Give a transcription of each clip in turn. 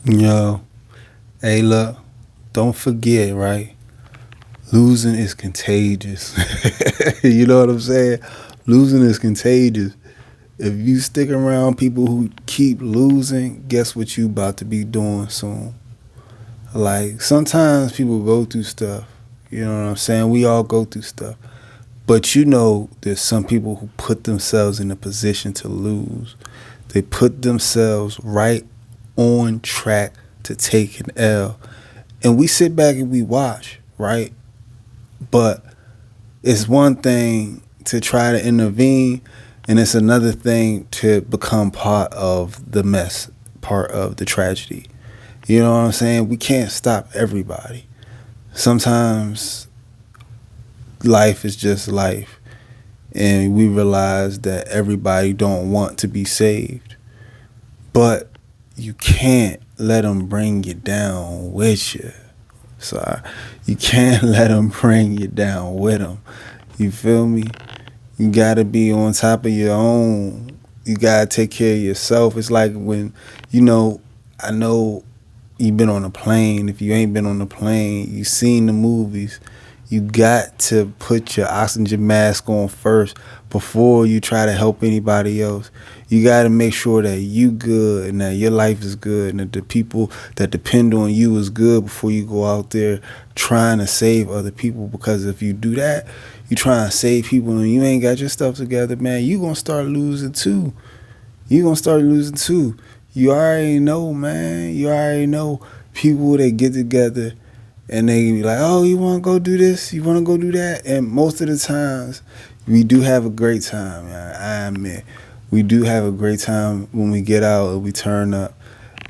Yo, hey, look, don't forget, right? Losing is contagious. You know what I'm saying? Losing is contagious. If you stick around people who keep losing, guess what you about to be doing soon? Like, sometimes people go through stuff. You know what I'm saying? We all go through stuff. But you know, there's some people who put themselves in a position to lose. They put themselves right on track to take an L. And we sit back and we watch, right? But it's one thing to try to intervene, and it's another thing to become part of the mess, part of the tragedy. You know what I'm saying? We can't stop everybody. Sometimes life is just life, and we realize that everybody don't want to be saved. But you can't let them bring you down with you. So you can't let them bring you down with them. You feel me? You gotta be on top of your own. You gotta take care of yourself. It's like when, you know, I know you've been on a plane. If you ain't been on a plane, you seen the movies. You got to put your oxygen mask on first before you try to help anybody else. You got to make sure that you good and that your life is good and that the people that depend on you is good before you go out there trying to save other people. Because if you do that, you try and save people and you ain't got your stuff together, man, you going to start losing too. You going to start losing too. You already know, man. You already know people that get together and they be like, oh, you want to go do this? You want to go do that? And most of the times, we do have a great time, man. I admit. We do have a great time when we get out and we turn up.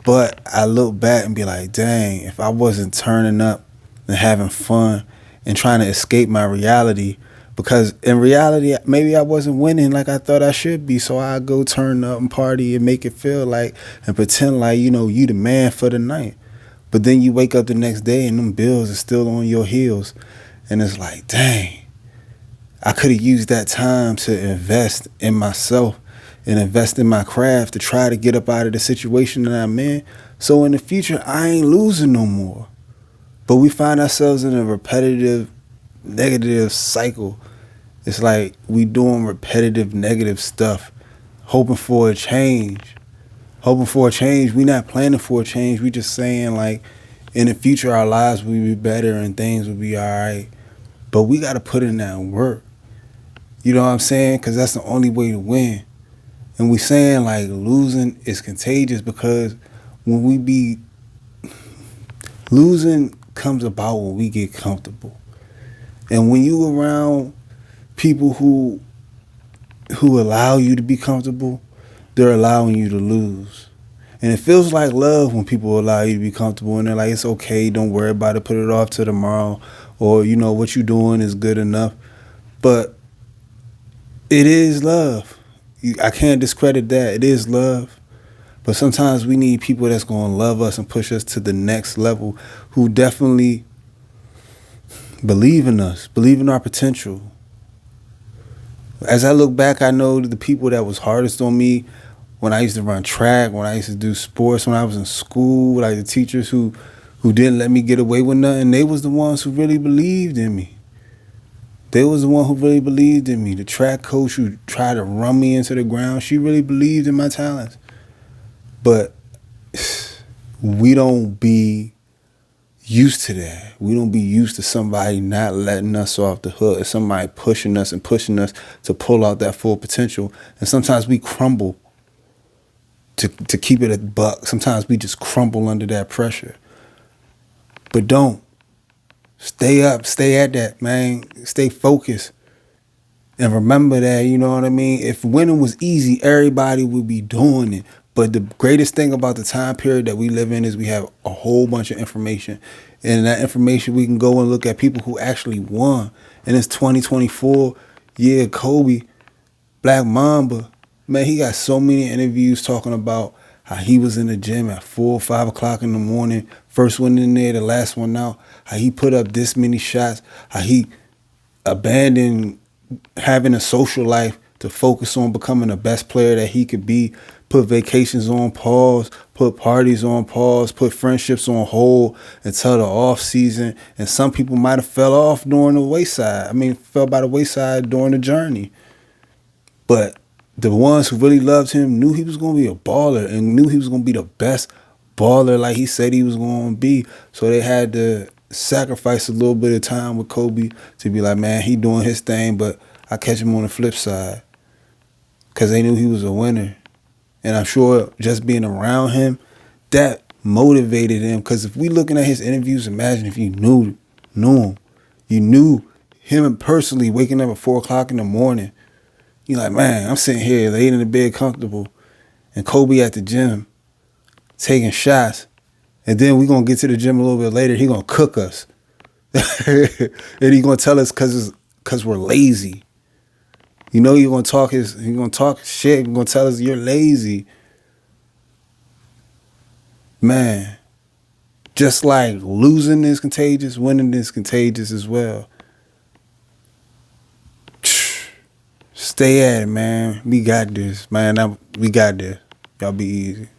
But I look back and be like, dang, if I wasn't turning up and having fun and trying to escape my reality, because in reality, maybe I wasn't winning like I thought I should be, so I go turn up and party and make it feel like and pretend like, you know, you the man for the night. But then you wake up the next day and them bills are still on your heels. And it's like, dang, I could have used that time to invest in myself and invest in my craft to try to get up out of the situation that I'm in. So in the future, I ain't losing no more. But we find ourselves in a repetitive, negative cycle. It's like we doing repetitive, negative stuff, hoping for a change. Hoping for a change. We not planning for a change. We just saying like, in the future, our lives will be better and things will be all right. But we got to put in that work. You know what I'm saying? Because that's the only way to win. And we saying like losing is contagious because when we be losing comes about when we get comfortable. And when you around people who allow you to be comfortable, they're allowing you to lose. And it feels like love when people allow you to be comfortable and they're like, it's okay, don't worry about it, put it off to tomorrow, or you know what you're doing is good enough. But it is love. I can't discredit that. It is love. But sometimes we need people that's going to love us and push us to the next level, who definitely believe in us, believe in our potential. As I look back, I know the people that was hardest on me when I used to run track, when I used to do sports, when I was in school, like the teachers who didn't let me get away with nothing, they was the ones who really believed in me. They was the one who really believed in me. The track coach who tried to run me into the ground, she really believed in my talents. But we don't be used to that. We don't be used to somebody not letting us off the hook, and somebody pushing us and pushing us to pull out that full potential. And sometimes we crumble to keep it a buck. Sometimes we just crumble under that pressure. But don't. Stay up, stay at that, man. Stay focused. And remember that, you know what I mean? If winning was easy, everybody would be doing it. But the greatest thing about the time period that we live in is we have a whole bunch of information. And that information, we can go and look at people who actually won. And it's 2024. Yeah, Kobe, Black Mamba. Man, he got so many interviews talking about how he was in the gym at 4 or 5 o'clock in the morning. First one in there, the last one out. How he put up this many shots. How he abandoned having a social life to focus on becoming the best player that he could be. put vacations on pause, put parties on pause, put friendships on hold until the off season. And some people might have fell off during the wayside. Fell by the wayside during the journey. But the ones who really loved him knew he was going to be a baller and knew he was going to be the best baller like he said he was going to be. So they had to sacrifice a little bit of time with Kobe to be like, man, he doing his thing, but I catch him on the flip side. Because they knew he was a winner. And I'm sure just being around him, that motivated him. Because if we looking at his interviews, imagine if you knew him. You knew him personally waking up at 4 o'clock in the morning. You're like, man, I'm sitting here laid in the bed comfortable. And Kobe at the gym taking shots. And then we going to get to the gym a little bit later. He going to cook us. And he going to tell us because we're lazy. You know you're gonna talk shit. You're gonna tell us you're lazy. Man, just like losing is contagious, winning is contagious as well. Stay at it, man. We got this, man. We got this. Y'all be easy.